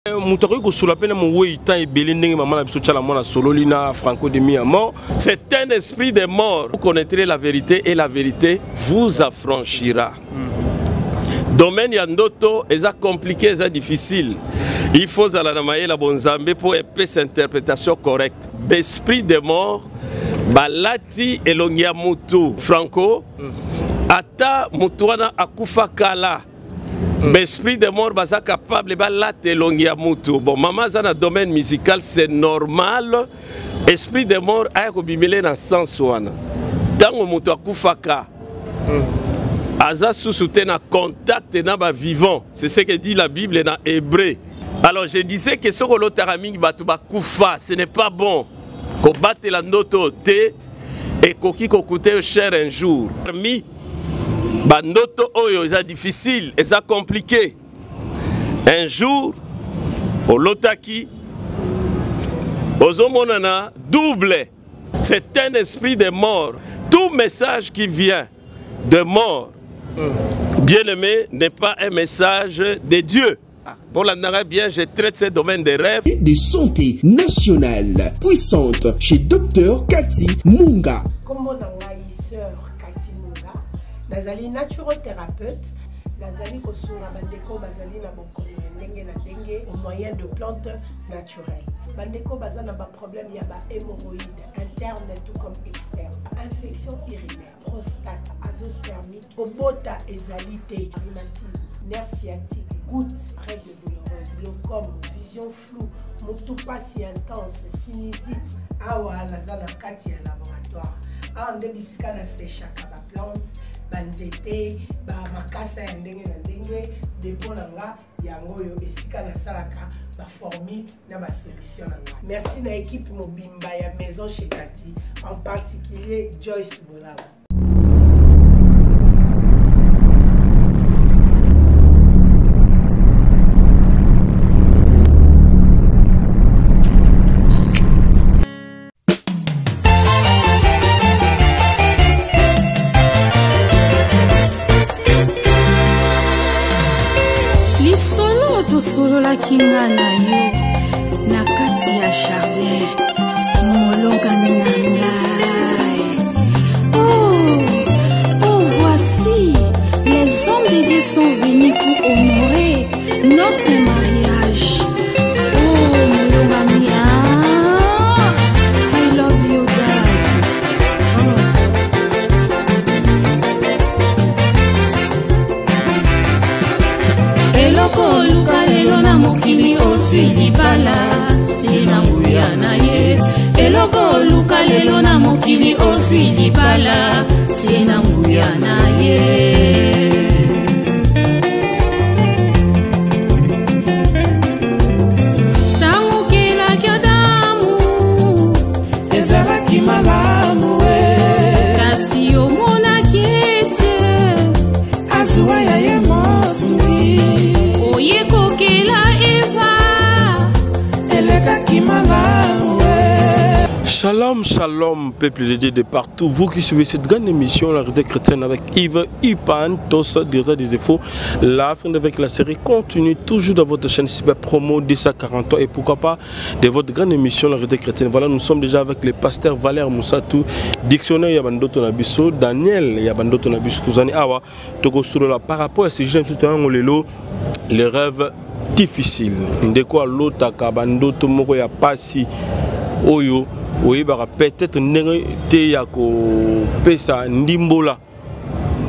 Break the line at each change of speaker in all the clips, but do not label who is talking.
C'est un esprit de mort. Vous connaîtrez la vérité et la vérité vous affranchira. Domaine yandoto est compliqué, c'est difficile. Il faut aller la bonzambe pour épée cette interprétation correcte. L'esprit de mort, balati elongia mutu franco, ata mutuana akufa kala. L'esprit de mort est capable de later longia mutu. Bon, maman dans le domaine musical c'est normal. Esprit de mort a kobimele na sens wana. Tango mutu akufaka. Aza sous-souté na contact na ba vivant. C'est ce que dit la Bible dans Hébreu. Alors je disais que ce que taraming batu ba kufa, ce n'est pas bon. Ko batte la noto te et koki ko coûter cher un jour. Parmi bandoto oyo est difficile, est compliqué. Un jour au lotaki ozomonana double. C'est un esprit de mort. Tout message qui vient de mort, bien-aimé, n'est pas un message de Dieu. Pour l'année bien, je traite ce domaine des rêves.
De santé nationale puissante chez Dr Cathy Munga.
Comme mon sœur Cathy Munga, nazali naturothérapeute, nazali kosunga bandeko bazali na bokono ndenge na ndenge au moyen de plantes naturelles. Bandeko bazana ba problème ya ba hémorroïdes interne tout comme externe, infection urinaire, prostate, azospermique, obota ezalité, rhumatisme, nerf sciatique, gouttes, règles douloureuses, glaucome, vision floue, motopathie intense, sinusite, awa nazana kati ya laboratoire. Ah nde bisika na séchaka ba plante, banzete, ba makasa ya ndenge na ndenge, depo na nga yango yo esika na salaka ba formule na ba solution na nga. Merci na équipe mobimba ya maison chez Cathy, en particulier Joyce Bolaba.
Solo la kinga na yo na kati ya jardin molonga nangai. Oh, voici les hommes de Dieu sont venus pour honorer notre mariage. Oh, molonga nia, I love you, God. Eloko luka lelo na mokili oswili bala sina nguya na ye. Eloko luka lelo na mokili oswili bala sina nguya na ye. Tango kila kyodamu ezalaki malamu kasi omona kiete azuwa ya ye mosui.
Shalom, shalom, peuple de Dieu de partout. Vous qui suivez cette grande émission, la réalité chrétienne avec Yves Ipan, tous des efforts. La fin avec la série continue toujours dans votre chaîne Cyber Promo 240 ans et pourquoi pas de votre grande émission, la réalité chrétienne. Voilà, nous sommes déjà avec le pasteur Valère Moussatou, dictionnaire Yabandoto Nabiso, Daniel Yabandoto Nabiso, Touzani Awa, Togo Surola. Par rapport à ces jeunes, les rêves difficiles. De quoi l'autre, Kabandoto Moko ya Pasi, Oyo. Oui, peut-être que pesa ndimbola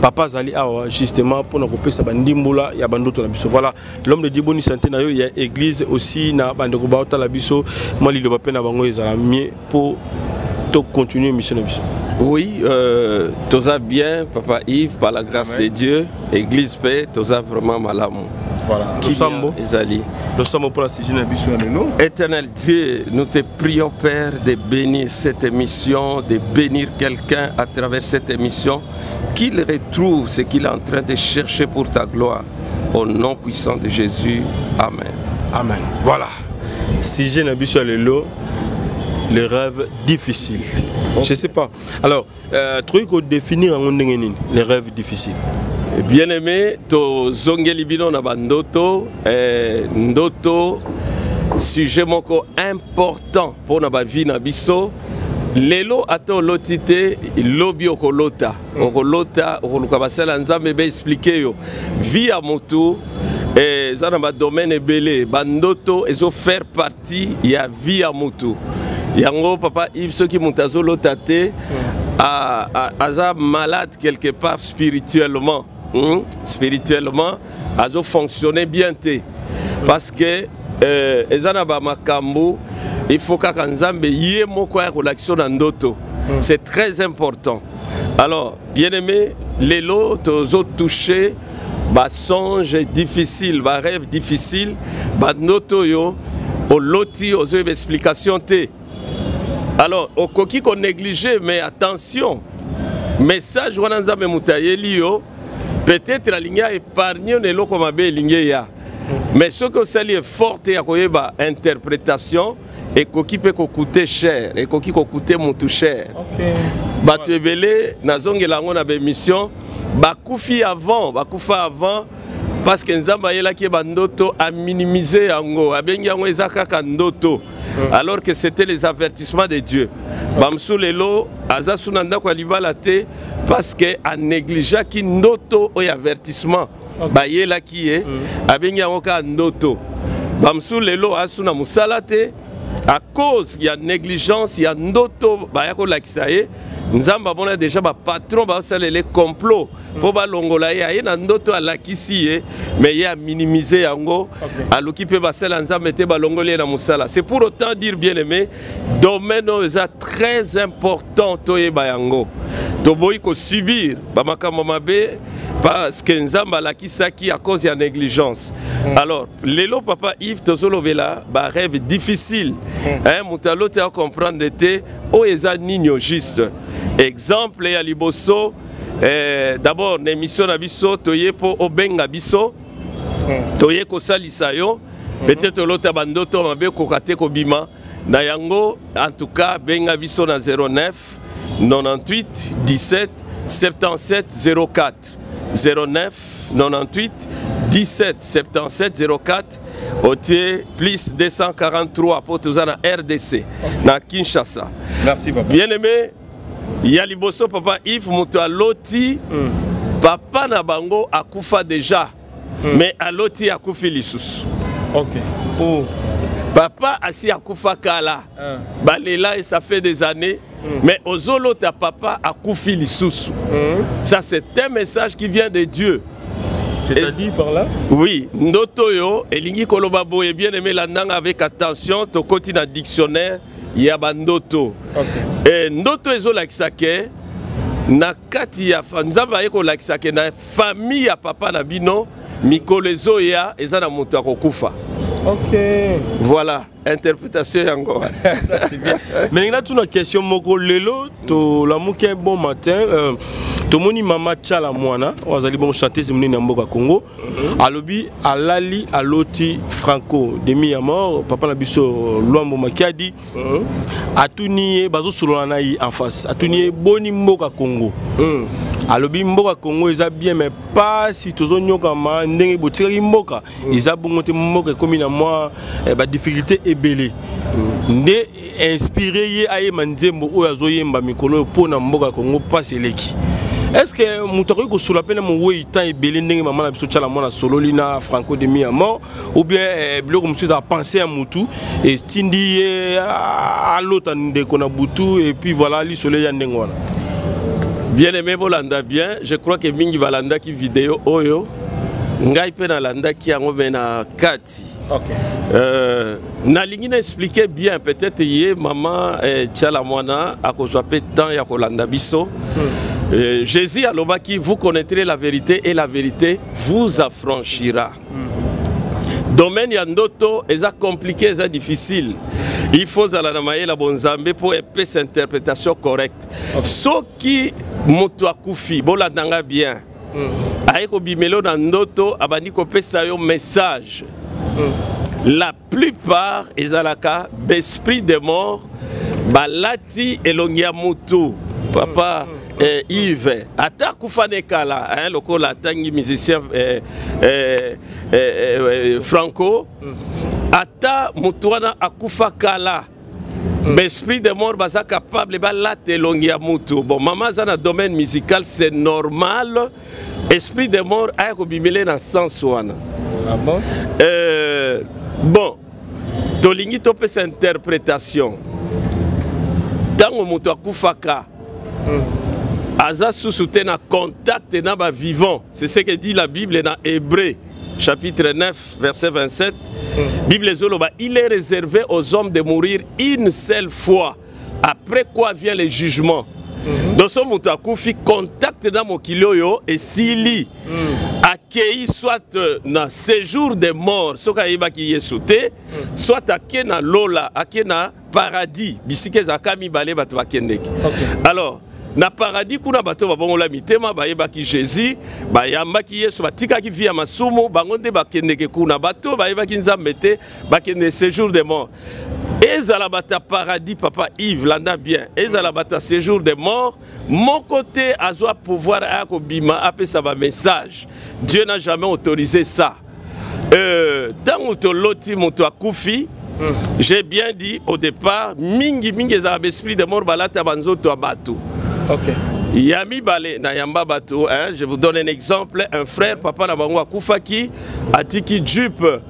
papa zali awa justement pour nous pesa ndimbola ya bandoto na biso. Voilà, l'homme de Dieu boni santé na yo, il y a église aussi na bandeko baota la biso moi li lo ba na bango ezala mieux pour continuer mission na biso.
Oui, tout ça bien papa Yves par la grâce de Dieu, église paix, tout ça vraiment malamu.
Voilà, nous sommes pour la Sijine.
Éternel Dieu, nous te prions Père de bénir cette émission, de bénir quelqu'un à travers cette émission, qu'il retrouve ce qu'il est en train de chercher pour ta gloire. Au nom puissant de Jésus, Amen.
Amen. Voilà, Sijine les rêves difficiles. Je ne sais pas. Alors, truc au définir les rêves difficiles.
Bien aimé, to zongeli bino na bandoto, ndoto
sujet moko important pour na ba vie na biso. Lelo ato lotite lobi okolota okoluka basala nzambe be expliquer yo vie ya motu zana ba domaine ebele bandoto ezo faire partie ya vie ya motu yango papa Yves soki mutazo lotate aza malade quelque part spirituellement azo fonctionner bien te parce que ezana ba makambo il faut que Nzambe yé moko ya relation na ndoto. C'est très important. Alors, bien aimé, les lots ont touché ba songe difficile, ba rêve difficile, ba noto yo au loti aux explications te. Alors, au koki qu'on négligé, mais attention. Message wana Nzambe mutayeli yo, peut-être la ligne épargné ne lo comme abe ligne ya. Mais ce que ça est forte ya koyeba interprétation et qui peut coûter cher et qui peut coûter mutu cher. Batu ebele nazonge lango na bémission bakufa avant parce que nzamba yela ki bandoto a minimiser yango abengi yango ezaka ka ndoto alors que c'était les avertissements de Dieu. Bamsu lelo aza sunanda kwa libala te parce que a négligé ki ndoto o avertissement ba yela ki abengi yango ka ndoto. Bamsu lelo asuna musala te à cause il y a négligence, il y a ndoto bayako lakisaye nzamba bona déjà ba patron ba sala les complots pour ba longola ya na ndoto alakisi mais il a minimisé yango aluki pe ba sala nzamba te ba longolé na musala. C'est pour autant dire bien aimé domaine est très important to yeba yango to boy ko subir ba makambo mabe parce que nzamba lakisaki à cause de la négligence. Alors, lelo papa Yves tozolo vela ba rêve difficile. Hein, mutalo te comprendre te o eza nino juste. Exemple ya liboso d'abord l'émission na biso toye po obenga biso. Toye ko salisa yo. Peut-être l'autre bandoto mabe ko kate ko bima na yango en tout cas benga biso na 09 98 17 77 04. 09 98 17 77 04 Otier plus 243 pour tous na RDC na Kinshasa.
Merci papa.
Bien aimé, Yaliboso papa Yves Mutualoti papa na bango akufa déjà mais aloti akufi lisusu.
OK. Oh.
Papa asi akufa kala. Balela et ça fait des années. Mais ozolo ta papa akufi lisusu. Ça c'est un message qui vient de Dieu.
C'est-à-dire par là?
Oui, ndoto yo elingi koloba boye bien aimé la ndanga avec attention to koti na dictionnaire ya bandoto. Et ndoto ezo lakisake na kati ya nzamba eko lakisake na famille ya papa na bino mikolo ezo ya eza na moto akokufa.
OK.
Voilà, interprétation yango.
Ça c'est bien. Mais il y a une question moko lelo to la muki un bon matin to moni mama Tchala Mwana wazali bon chanter c'est moni mboka Congo. Alobi alali aloti Franco demi à mort papa na biso Luambo Makiadi atuni bazo solana en face atuni boni mboka Congo. Alobi mboka Congo eza bien mais pas si tozo nyoka ma ndenge botiraki mboka eza bongo te mboka comme na moi ba difficulté ebele nde inspiré ye aye manzembo oyo azoyemba mikolo pona mboka Congo passe eleki. Est-ce que mutako ko sula pena mo woyi tan ebele ndenge mama na biso Tchala Mwana sololi na Franco demi à mort ou bien biloko musu a penser à mutu et tindi à l'autre ndeko kona butu et puis voilà li soleil ya ndenge wana.
Bien aimé bolanda bien, je crois que mingi balanda ki vidéo oyo ngai pe na landa ki yango na kati.
OK.
Na lingi na expliquer bien peut-être yé maman Tchala Mwana akozwa pe temps ya kolanda biso. Jésus alobaki vous connaîtrez la vérité et la vérité vous affranchira. Domaine ya ndoto eza compliqué, eza difficile. Il faut zala na maye la bonzambe pour épée cette interprétation correcte. Soki moto akufi bolandanga bien. Aiko bimelo na ndoto abandi ko pesa yo message. La plupart ezalaka d'esprit de mort balati elongia mutu. Papa Yves ata kufane kala hein lokola tangi musicien Franco ata mutuana akufa kala l'esprit de mort baza capable ba la telongi ya mutu. Bon, maman za na domaine musical c'est normal. Esprit de mort a ko bimele na sens wana.
Ah bon?
Bon, tolingi to pe sa interprétation. Tango mutu akufaka aza susute na contact na ba vivant. C'est ce que dit la Bible dans Hébreux chapitre 9 verset 27. Bible zoloba, il est réservé aux hommes de mourir une seule fois, après quoi vient le jugement. Donc son mutakufi contact dans mokilio et s'ili accueilli soit na séjour de mort, soka yebaki yesute, soit accueilli na lola, accueilli na paradis, bisike zakami bale batu bakendeki. Alors na paradis kuna bato babongola mitema bayebaki Jésus bayambaki Yesu batikaki via masumu bangonde bakendeke kuna bato bayebaki Nzambe te bakende séjour de mort. Ezala bata paradis papa Yves landa bien. Ezala bata séjour de mort. Mon côté azwa pouvoir à bima apesa ba message. Dieu n'a jamais autorisé ça. Tant que loti moto akufi, j'ai bien dit au départ mingi za esprit de mort balata banzoto abatu.
Ok.
Yami Balé, Nayamba Bato, hein, je vous donne un exemple. Un frère, papa Nabango Koufaki, Atiki Jupe,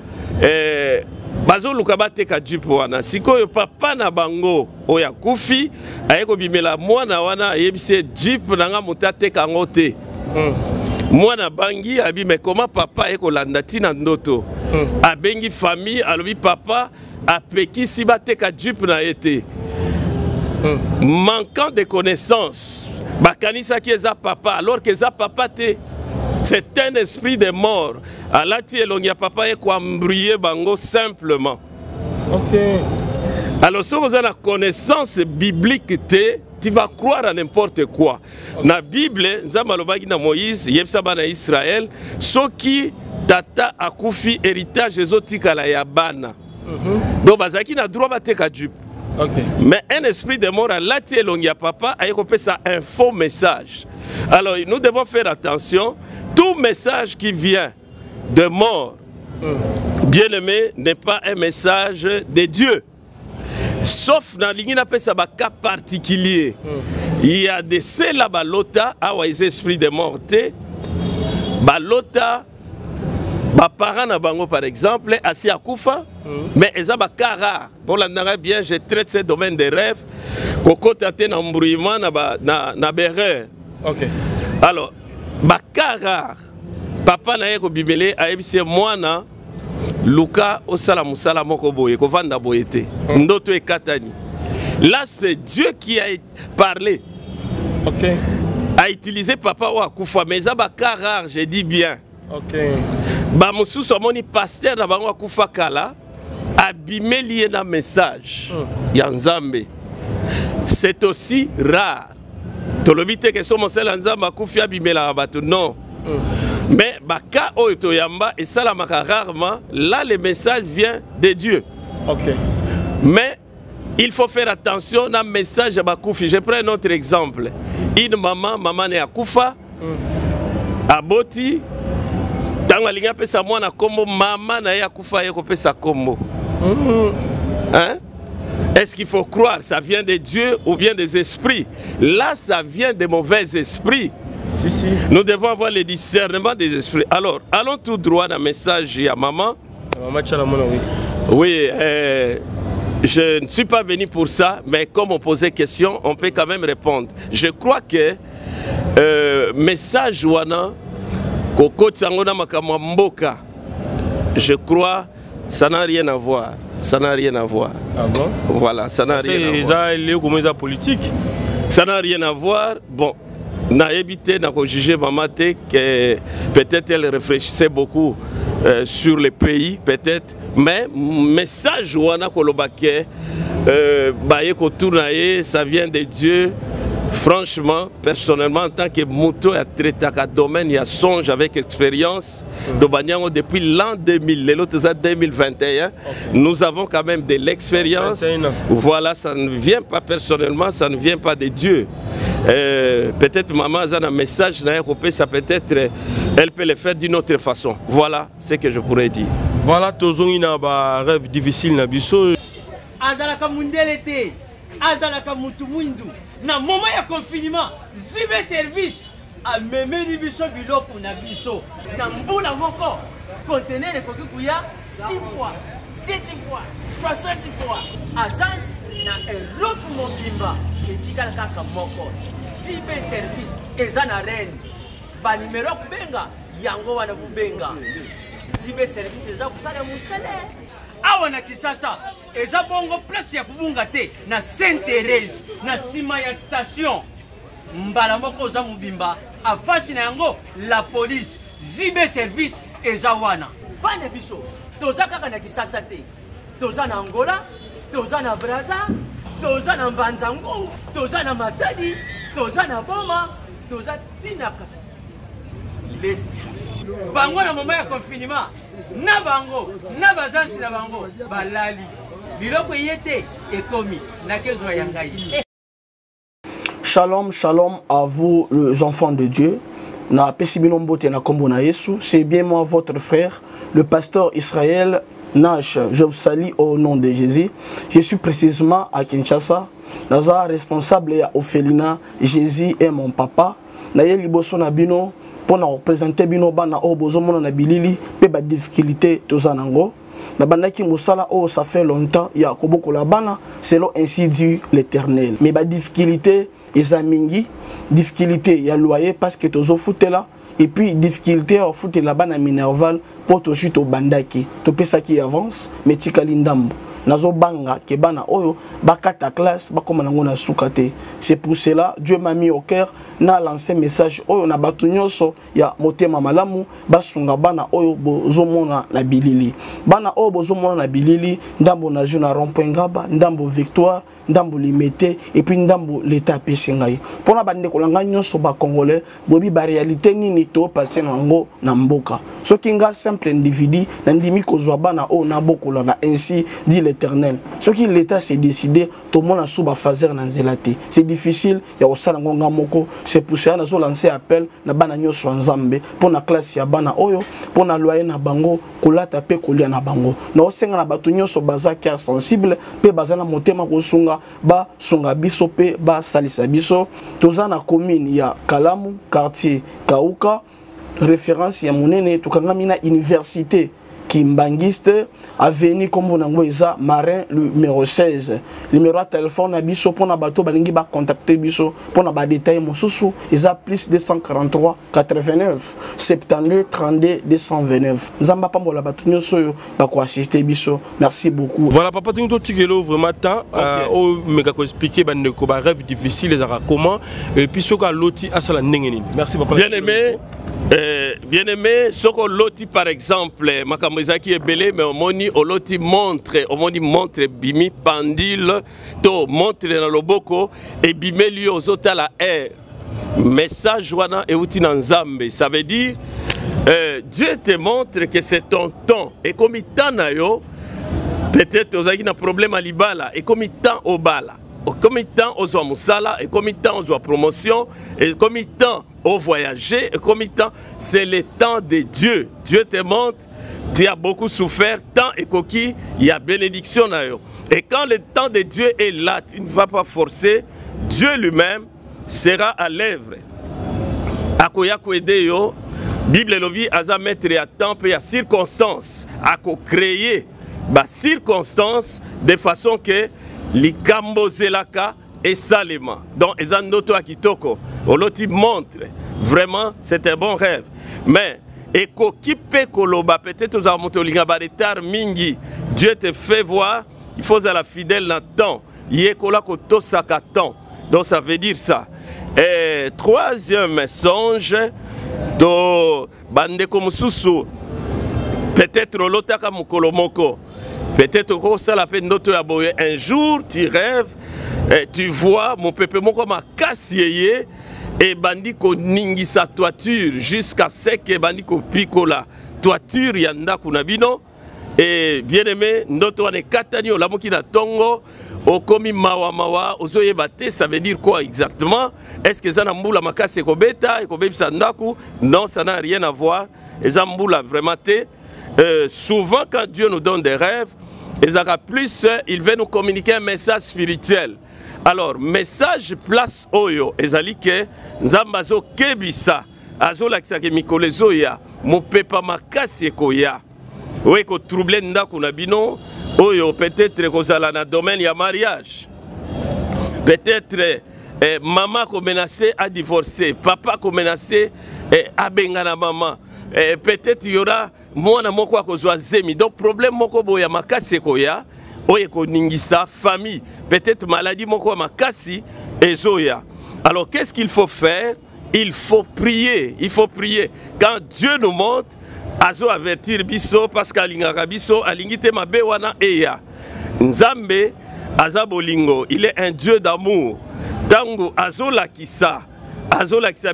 Bazo Lukabate ka Jupe wana. Siko papa Nabango, Oya Koufi, Ayeko Bimela, Mwana wana, Yebise Jupe, Nanga Mutate Kangote. Mwana Bangi, Abi, mais comment papa Eko Landati Nandoto? Abengi famille, Alobi papa, Apeki Sibate ka Jupe na été. Manquant de connaissances, Bakanisa qui est papa, alors que ça papa c'est un esprit de mort. Alors tu es l'ongia papa et quoi embrouiller bango simplement.
Ok.
Alors si vous avez la connaissance biblique tu vas croire à n'importe quoi. Dans la Bible, Zamalobagi na Moïse, Yepsaba na Israël, Soki tata akufi héritage ezotika la yabana. Donc bazaki na droit bateka jupe.
Okay.
Mais un esprit de mort à l'atelier papa a écopé ça un faux message. Alors nous devons faire attention. Tout message qui vient de mort, bien aimé, n'est pas un message de Dieu. Sauf dans le cas particulier. Il y a des ceux là balota à des esprits de mort. Balota ba parents na bango par exemple assis à Koufa mais ils ont ba rare pour la bien je traite ce domaine des rêves koko tate na embrouillement na berreur.
OK.
Alors ba rare papa na yeko bibélé a ebise mwana luka osala musala moko boye ko vanda boyete ndoto ekatani. Là c'est Dieu qui a parlé.
OK.
A utilisé papa wa Koufa mais ça ba rare je dis bien.
OK.
Ba mususu amoni pasteur na bango akufa kala abimé lié na message ya Nzambe. C'est aussi rare. Tolobite que somo sela Nzambe akufi abimela bato non. Mais baka oyo yamba et ça la rarement là le message vient de Dieu.
OK.
Mais il faut faire attention na message ya bakufi. Je prends un autre exemple. Une maman ne akufa aboti tant que l'ingé pesa mwana kombo maman na ya kufa yeko pesa kombo. Hein? Est-ce qu'il faut croire ça vient de Dieu ou bien des esprits? Là ça vient des mauvais esprits.
Si.
Nous devons avoir le discernement des esprits. Alors allons tout droit dans le message à maman.
Maman Chalamona, oui.
Oui, je ne suis pas venu pour ça, mais comme on posait question, on peut quand même répondre. Je crois que message wana je crois ça n'a rien à voir. Ça n'a rien à voir.
Ah bon?
Voilà, ça n'a rien à voir.
C'est politique.
Ça n'a rien à voir. Bon, n'a évité n'a jugé maman que peut-être elle réfléchissait beaucoup sur le pays, peut-être. Mais message wana kolobake baye ko tournaye, ça vient de Dieu. Franchement, personnellement, en tant que moto à traiter à domaine, il y a songe avec expérience. Depuis l'an 2000, l'autre 2021, nous avons quand même de l'expérience. Voilà, ça ne vient pas personnellement, ça ne vient pas de Dieu. Peut-être maman a un message, ça peut-être, elle peut le faire d'une autre façon. Voilà ce que je pourrais dire.
Voilà, tozongi na ba rêve difficile na biso.
Azalaka mundele te, azalaka mutu mwindu. Na moment ya confinement, zibe service a memeli biso biloko na biso. Na mbula moko, conteneur ekoki kuya 6 fois, 7 fois, 60 fois. Agence na Europe mobimba, etikala kaka moko. Zibe service eza na reine. Ba numero kubenga, yango wana kubenga. Zibe service eza kusala musele. Awa na Kisasa, eza bongo place ya kubunga te na Sainte-Thérèse, na sima ya station. Mbala moko za mubimba, afasi na yango la police, zibe service eza wana. Bana biso, toza kaka na Kisasa te. Toza na Angola, toza na Brazza, toza na Mbanzango, toza na Matadi, toza na Boma, toza Tinaka. Bango na moment ya confinement. Na bango, na bazansi na bango, balali. Biloko yete ekomi na kezo ya ngai.
Shalom, shalom à vous les enfants de Dieu. Na pesibino mbote na kombo na Yesu, c'est bien moi votre frère, le pasteur Israël Nash. Je vous salue au nom de Jésus. Je suis précisément à Kinshasa. Naza responsable ya Ophelina, Jésus est mon papa. Na ye liboso na bino pour représenter bino bana o bozomona na bilili pe ba difficulté tozanango na bandaki musala o ça fait longtemps ya koboko la bana selon ainsi dit l'Éternel mais ba difficulté ezamingi difficulté ya loyer parce que tozo futela et puis difficulté au futela bana minerval pour to chute au bandaki to pesa qui avance mais tikali ndambo nazo banga ke bana oyo bakata classe bakoma nango na sukate. C'est pour cela Dieu m'a mis au cœur na lancé message oyo na batu nyonso ya motema malamu basunga bana oyo bozomona na bilili bana oyo bozomona na bilili ndambo na juna rond-point Ngaba ndambo Victoire ndambo Limité et puis ndambo l'état pesingai pona bande kolanga nyonso ba congolais bobi ba réalité nini to passer nango na mboka soki nga simple individu na ndimi kozwa bana oyo na bokola na ainsi dit l'Éternel. Ce qui l'État s'est décidé, tout le monde a souba fazer na zelate. C'est difficile, il y a aussi la ngonga moko. C'est pour ça que nous lancé appel na bana nyoso nzambe pour na classe ya bana oyo, pour na loyer na bango, kolata pe kolia na bango. Na osenga na batu nyoso baza cœur sensible, pe baza na motema kosunga ba sunga biso pe ba salisa biso. Toza na commune ya Kalamu, quartier Kauka, référence ya monene tukanga na université Kimbangiste, avenue comme on a Marin, le numéro 16. Le numéro de téléphone à Bisso pour na bateau balingi ba contacter Bisso pour na ba détail mon sousou. Ils a plus 243 89 72 32 229. Zamba pambo la bateau nyoso ba ko assister Bisso. Merci beaucoup.
Voilà papa tu nous tikelo vraiment temps au méga ko expliquer ba ne ko ba rêve difficile les ara comment et puis ce ka loti asala ndengeni. Merci papa.
Bien aimé, ce qu'on loti par exemple, Makamezaki est belé, mais on loti montre bimi pendule, to montre dans le boko et bimé lui aux autres à la air. Message wana et outil nzambe, ça veut dire Dieu te montre que c'est ton temps et comme il t'en a yo, peut-être aux qui na problème à libala et comme il t'en au bala. Comme il temps aux hommes musala et comme il temps aux promotion et comme il temps au voyager et comme il temps c'est le temps de Dieu. Dieu te montre, tu as beaucoup souffert, tant et coquille, il y a bénédiction là. Et quand le temps de Dieu est là, tu ne vas pas forcer, Dieu lui-même sera à l'œuvre. Akoya kwede yo, Bible lobi aza mettre à temps et à circonstances, à créer ba circonstances de façon que likambo zelaka et salema. Donc, ezandoto akitoko. Oloti montre. Vraiment, c'est un bon rêve. Mais, eko kipe koloba, peut-être aux amotolinga baretar mingi. Dieu te fait voir, il faut être fidèle dans le temps. Yekola koto sakatan. Donc, ça veut dire ça. Et troisième songe, do bande komususu. Peut-être lotaka mukolomoko. Peut-être que ça la peine d'autre un jour tu rêves et tu vois mon peuple comme un cassier et bandi ko ningi sa toiture jusqu'à ce que bandi ko picola toiture yanda kunabino et bien aimé ndoto ane katani olamu kina tongo okomi mawa mawa ozoye bate ça veut dire quoi exactement est-ce que ça na mbula makase ko beta ko bebisa ndaku non ça n'a rien à voir et ça mbula vraiment té souvent quand Dieu nous donne des rêves, il veut nous communiquer un message spirituel. Alors, message place oyo, ezali ke nzambazo kebisa, azo lakisa ke mikolo ezoya, mopepa makasi ekoya. Oye ko trouble ndako na bino, oyo peut-être kozala na domaine ya mariage. Peut-être maman ko menacé à divorcer, papa ko menacé à bengana maman. Peut-être il y aura mwana moko akozwa zemi. Donc problème moko boya makasi ekoya, oye ko ningisa famille. Peut-être maladie moko makasi ezoya. Alors qu'est-ce qu'il faut faire? Il faut prier. Il faut prier. Quand Dieu nous montre, azo avertir biso parce qu'alingaka biso alingite mabe wana eya. Nzambe azabolingo, il est un Dieu d'amour. Tango azo lakisa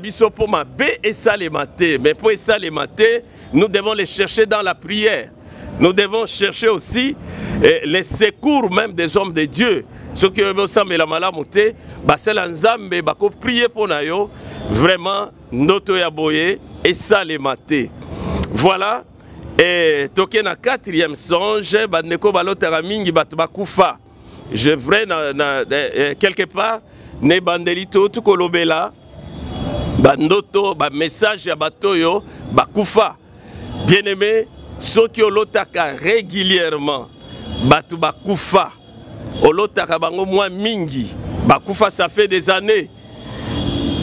biso pour mabe et ça les mater. Mais pour ça les mater, nous devons les chercher dans la prière. Nous devons chercher aussi les secours même des hommes de Dieu. Ceux qui ont semblé la malamouté, c'est l'ensemble, bako prier pour nayo, vraiment, noto yaboye et ça les mater. Voilà, et toké na 4e songe, bandeko balotara mingi bakufa. Je vrai quelque part, ne bandelito tout kolobela, bandoto, message ya batoyo, bakufa. Bien-aimé, ceux qui ont l'otaka régulièrement, batu bakufa. Olotaka bango mwa mingi, bakufa ça fait des années.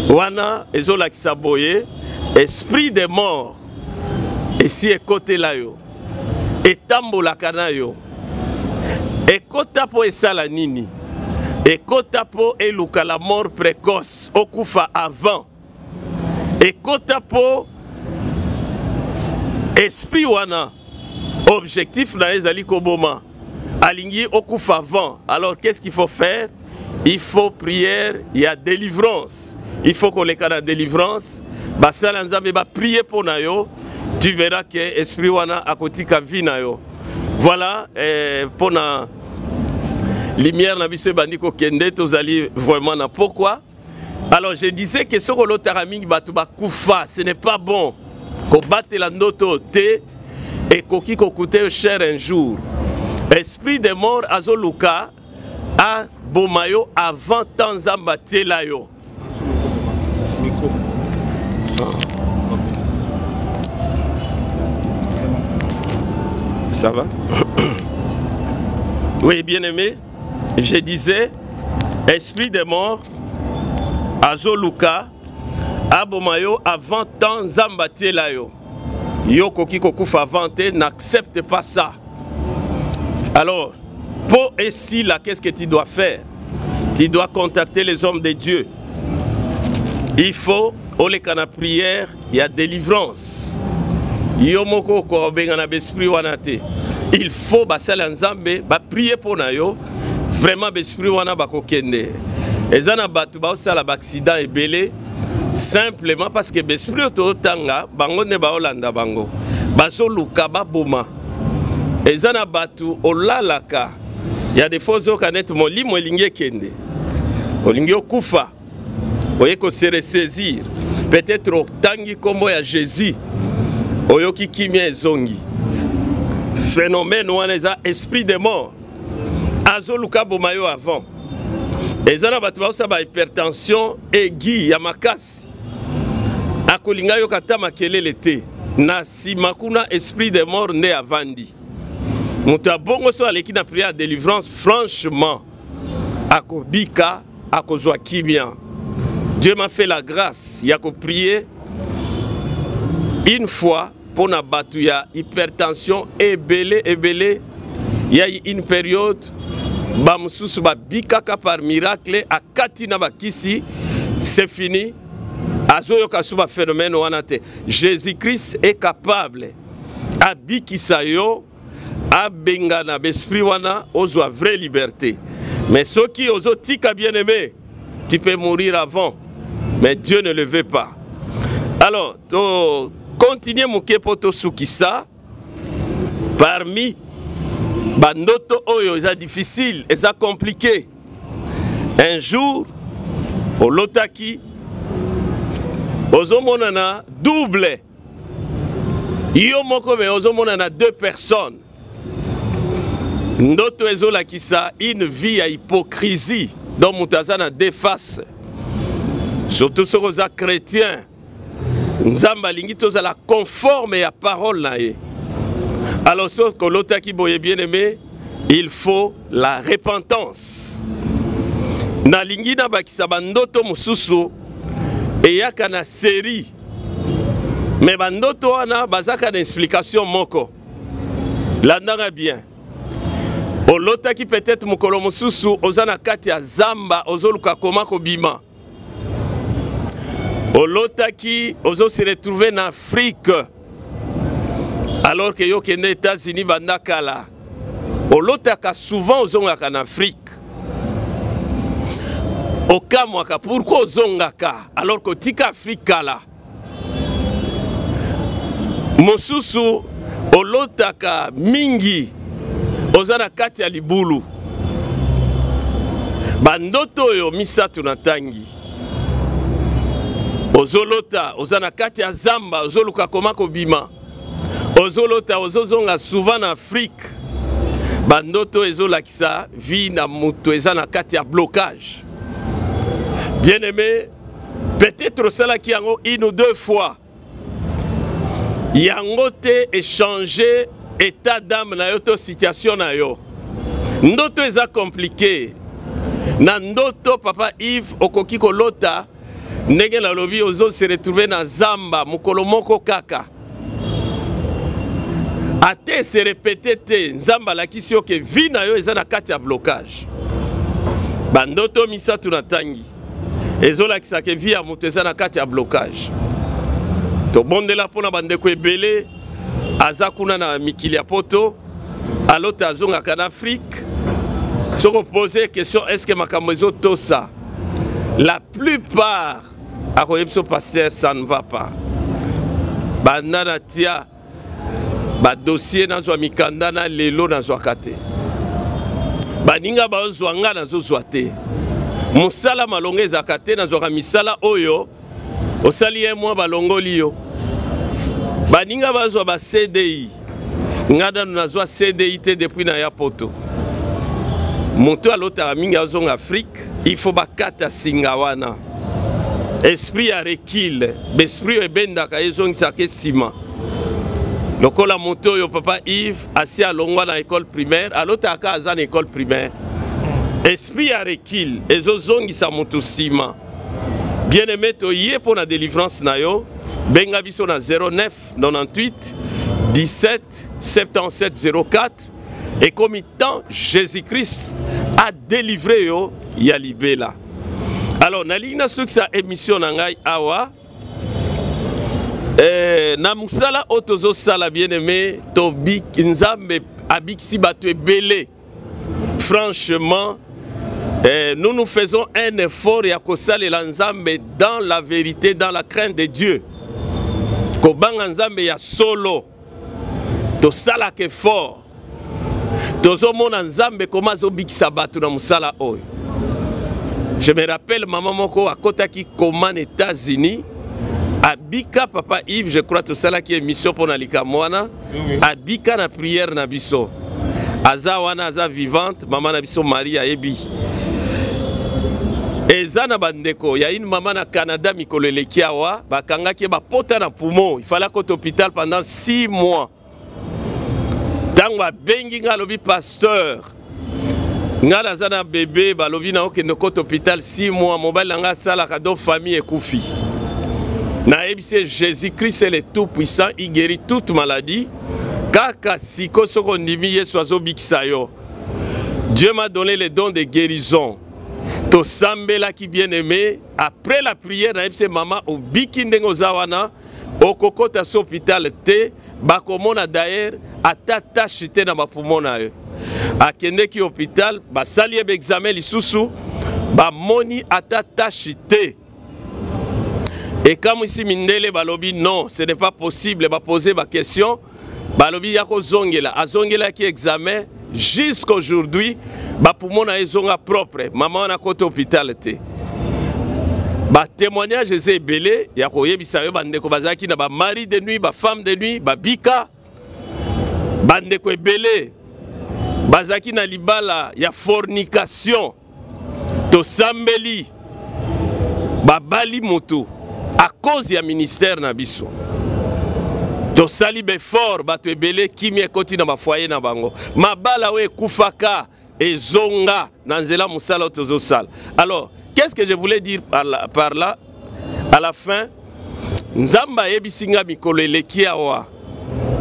Wana ezola kisaboye, esprit de mort. Et si ekote la yo, etambola kana yo, ekota po esala nini, ekota po eluka la mort précoce, okufa avant, ekota po esprit wana, objectif na ezali koboma. Aligné au coup avant. Alors qu'est-ce qu'il faut faire? Il faut prière, il y a délivrance. Il faut qu'on les la délivrance. Prier pour nayo. Tu verras que esprit wana akotika vinayo. Voilà pour la lumière na biso bandiko kende tozali vraiment na pourquoi? Alors je disais que ce que l'otaraming batuba kufa, ce n'est pas bon. Ko batte la noto te et koki ko coûter cher un jour. Esprit de mort azoluka a bomayo avant temps zambatie layo. Ça va? Oui, bien-aimé, je disais, esprit de mort azoluka a bomayo avant temps zambatie layo. Yo koki kokufa avant te, n'accepte pas ça. Alors, pour ici, là, qu'est-ce que tu dois faire? Tu dois contacter les hommes de Dieu. Il faut, au lieu de la prière, il y a délivrance. Il faut prier pour nous. Vraiment, l'esprit wana bakokende. Ezana batu ba osala accident ebele simplement parce que l'esprit ototanga bango ne ba olanda bango. Bazo luka ba boma. Ezana batu olalaka. Il y a des fois où kanet moli molinge kende. Olinge okufa. Oye ko se ressaisir. Peut-être au tangi kombo ya Jésus. Oyoki kimia zongi. Phénomène wana eza esprit de mort. Azoluka bomayo avant. Ezana batu ba osaba hypertension aiguë ya makasi. Akolinga yo kata makelele te. Na si makuna esprit de mort nde avandi. Mouta bongo so aleki na prière de délivrance franchement akobika akozwa kimia. Dieu m'a fait la grâce yako prier une fois pour na batu ya hypertension ebele. Il y a une période bamususu ba bikaka par miracle akati na bakisi, c'est fini. Azoyo kasuba phénomène wanate. Jésus-Christ est capable à bikisayo a bengana besprit wana ozwa vraie liberté. Mais ceux qui ozo tika bien aimé, tu peux mourir avant, mais Dieu ne le veut pas. Alors, to continuer mon kepoto sukisa parmi bandoto oyo eza difficile, eza compliqué. Un jour, au lotaki, ozo monana double. Yo moko me ozomona na 2 personnes. Ndoto ezola kisa une vie à hypocrisie. Donc mutaza na 2 faces. Surtout ceux qui sont chrétiens. Nzamba lingi tozala conforme à parole na ye. Alors ce que l'autre qui boye bien aimé, il faut la repentance. Na lingi na bakisa bandoto mususu et yaka na série. Mais bandoto wana bazaka na explication moko. Landanga bien. L'autre qui peut-être mukolo mususu ozana kati ya zamba ozoluka koma ko bima. L'autre qui se retrouvé en Afrique alors que yo kende États-Unis bandakala. L'autre qui souvent ozongaka en Afrique. Okamwaka pourquoi ozongaka alors que tika Afrique là. Mosusu l'autre qui mingi ozana kati ya libulu. Bandoto yo misatu na tangi. Ozolota, ozana kati ya zamba, ozoluka komako bima. Ozolota, ozozonga souvent en Afrique. Bandoto ezolakisa, vi na mutu ezana kati ya blocage. Bien aimé, peut-être cela qui yango 1 ou 2 fois. Yango te échanger état d'âme na yo to situation na yo. Ndoto eza compliqué. Na ndoto papa Yves okoki kolota. Ndenge la lobi ozo se retrouver na zamba mukolo moko kaka. Ate se répéter te zamba la kisio ke vi na yo eza na kati ya blocage. Bandoto misatu na tangi. Ezo la kisa ke vi ya mutu eza na kati ya blocage. To bondela pona bandeko ebele aza kuna na mikili ya poto alota azonga kana Afrique. Soko poser question est-ce que makambo ezo tosa? La plupart à passer, ça ne va pas. Bandana tia ba dossier na zo mikanda na lelo na zo kate. Baninga ba zo nga na zo zoate. Musala malonge za kate na zo misala oyo osali moi balongoli yo. Baninga ba zo ba CDI. Ngada na zo CDI te depuis na ya poto. Monto à l'autre minga zone Afrique, il faut bakata singawana. Esprit à recul, l'esprit est benda ka ezong sake sima. Lokola monto yo papa Yves assis à longwa na école primaire, à l'autre aka azan école primaire. Esprit à recul, ezozong sa monto sima. Bien aimé to yé pour la délivrance na yo, benga biso na 09 98 17 77 04. Et comme tant Jésus-Christ a délivré yo Yalibela. Alors, na ligna sur sa émission nangai awa na musala otozo sala bien-aimé to bik nzambe abiksi batu ebele. Franchement, nous faisons un effort ya kosala nzambe dans la vérité, dans la crainte de Dieu. Ko banga nzambe ya solo. To sala ke fort. Tozomona nzambe koma zo bikisa batu na musala oyo. Je me rappelle maman moko akota ki koma aux États-Unis. Abika papa Yves, je crois tout ça là qui est mission pour nalika mwana. Abika na prière na biso. Aza wana aza vivante, maman na biso Maria ebi. Eza na bandeko, ya une maman na Canada mikolo lekiawa, bakanga ki ba pota na poumon. Il fallait qu'au hôpital pendant 6 mois. Tangwa bengi nga lobi pasteur. Nga lazana bébé ba lobi na okende ko hôpital 6 mois mobile nga sala ka do famille ekufi. Na ebise Jésus-Christ est le tout puissant, il guérit toute maladie. Kaka siko soko ndimi Yesu azo bikisa yo. Dieu m'a donné le don de guérison. To sambela ki bien-aimé, après la prière na ebise maman o biki ndengo zawana okokota so hôpital te. Bakomona d'ailleurs atata chité na bapumona yo akende ki hôpital basali ebe examen lisusu ba moni atata chité et comme ici mindele balobi non ce n'est pas possible ba poser ba question balobi yako zongela azongela ki examen jusqu'aujourd'hui bapumona ezonga propre maman na côté hôpital te Ba témoignage eza ebele ya koyebisa yo bandeko bazaki na ba mari de nuit, ba femme de nuit, ba bika bandeko ebele bazaki na libala ya fornication to sambeli babali moto à cause ya ministère na biso to sali be fort bato ebele kimi ekoti na ba foyer na bango mabala we kufaka ezonga na nzela musala tozo sala. Alors qu'est-ce que je voulais dire par là à la fin? Nzamba yebisinga mikolo eleki awa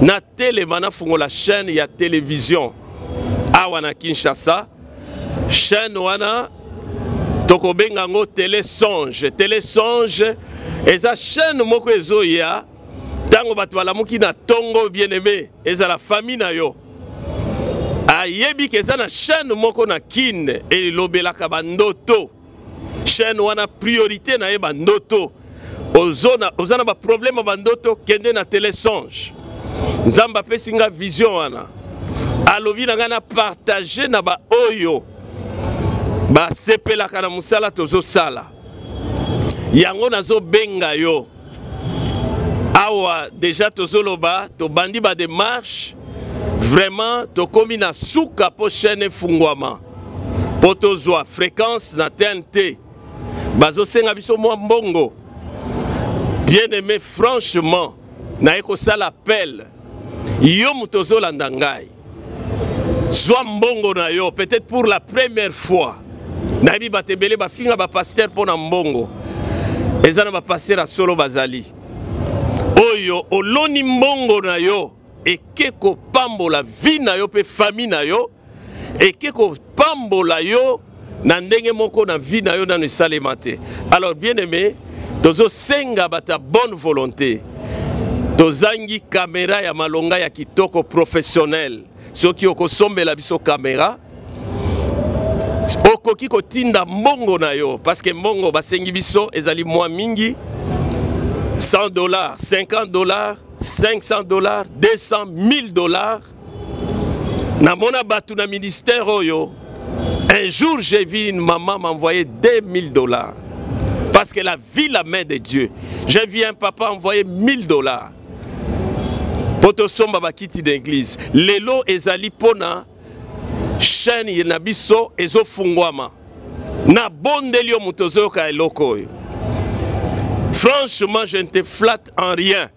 na télé mana fungo la chaîne ya télévision awa na Kinshasa, chaîne wana tokobenga ngo Télésonge. Télésonge eza chaîne moko ezoya tango bato balamuki na tongo bien-aimé eza la famille na yo ayebi keza na chaîne moko na kin elobelaka bandoto. Chaîne wana priorité na ye bandoto ozana ba problème bandoto kende na Télésonge. Nzamba pesinga vision wana alobi na ngana partager na ba oyo ba sepelaka na musala tozo sala yango nazo benga yo awa déjà tozo loba to bandi ba démarche vraiment to komi na suka po chaîne fungwama po tozwa fréquence na TNT bazo senga biso mwa mbongo. Bien aimé, franchement na eko sala appel yo mutozo landa ngai zwa mbongo na yo peut-être pour la première fois na yebi batebele bafinga ba pasteur pona mbongo ezana ba pasteur a solo bazali oyo oloni mbongo na yo eke ko pambola vie na yo pe famille na yo eke ko pambola yo na ndenge moko na vie na yo na salema te. Alors bien aimé tozo senga bata bonne volonté tozangi caméra ya malonga ya kitoko professionnel soki okosombela biso caméra okoki kotinda mbongo na yo parce que mbongo basengi biso ezali mwa mingi $100, $50, $500, $200, $1000 na mona batu na ministère oyo. Un jour j'ai vu une maman m'envoyer $2000 parce qu'elle a vu la main de Dieu. J'ai vu un papa envoyer $1000 poto somba bakiti d'église lelo ezali pona chaîne na biso ezo fungwama na bondelio mutozo ka eloko. Franchement je ne te flatte en rien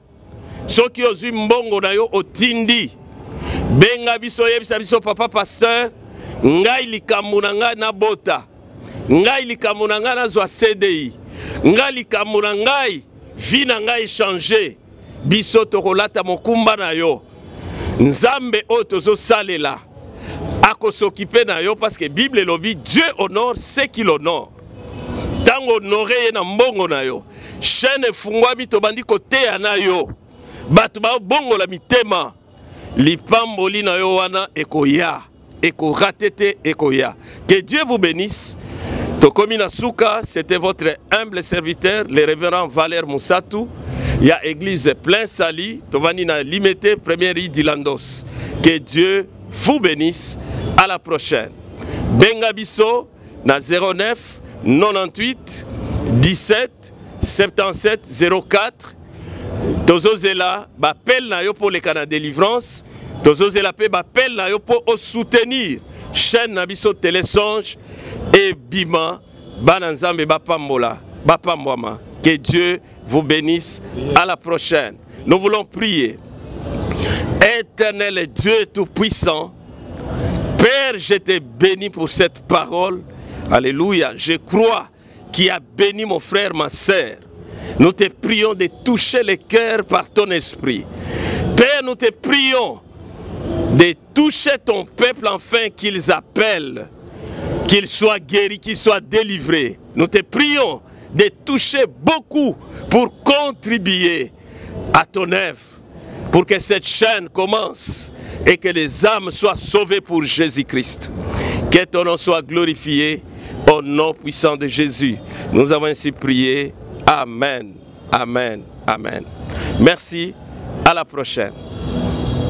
soki ozwi mbongo na yo otindi benga biso yebisa biso papa pasteur ngai likambo na ngai na bota ngai likambo na ngai nazwa CDI ngai likambo na ngai vie na ngai changer biso tokolata mokumba na yo nzambe oyo tozosalela akosokipe na yo parce que Bible elobi Dieu honore ceux qui l'honorent. Tango honoré ye na mbongo na yo chaîne efungwami tobandi koteya na yo bato babongola mitema lipamboli na yo wana ekoya ekoratete ekoya. Que Dieu vous bénisse. Tokomi na suka, c'était votre humble serviteur le révérend Valère Moussatou. Il y a église plein sali, tovani na limité première rue d'Ilandos. Que Dieu vous bénisse. À la prochaine. Benga biso na 09 98 17 77 04. Tozozela bapel na yo pour les canaux de délivrance. Tozozela pe bapel na yo pour soutenir chaîne na biso Télésonge et Bima Bananzambe Bapambola Bapambwama. Que Dieu vous bénisse. À la prochaine. Nous voulons prier. Éternel Dieu tout-puissant, Père, je te bénis pour cette parole. Alléluia. Je crois qu'il a béni mon frère, ma sœur. Nous te prions de toucher les cœurs par ton esprit. Père, nous te prions de toucher ton peuple afin qu'ils appellent, qu'ils soient guéris, qu'ils soient délivrés. Nous te prions de toucher beaucoup pour contribuer à ton œuvre, pour que cette chaîne commence et que les âmes soient sauvées pour Jésus-Christ. Que ton nom soit glorifié au nom puissant de Jésus. Nous avons ainsi prié. Amen. Amen. Amen. Merci. À la prochaine.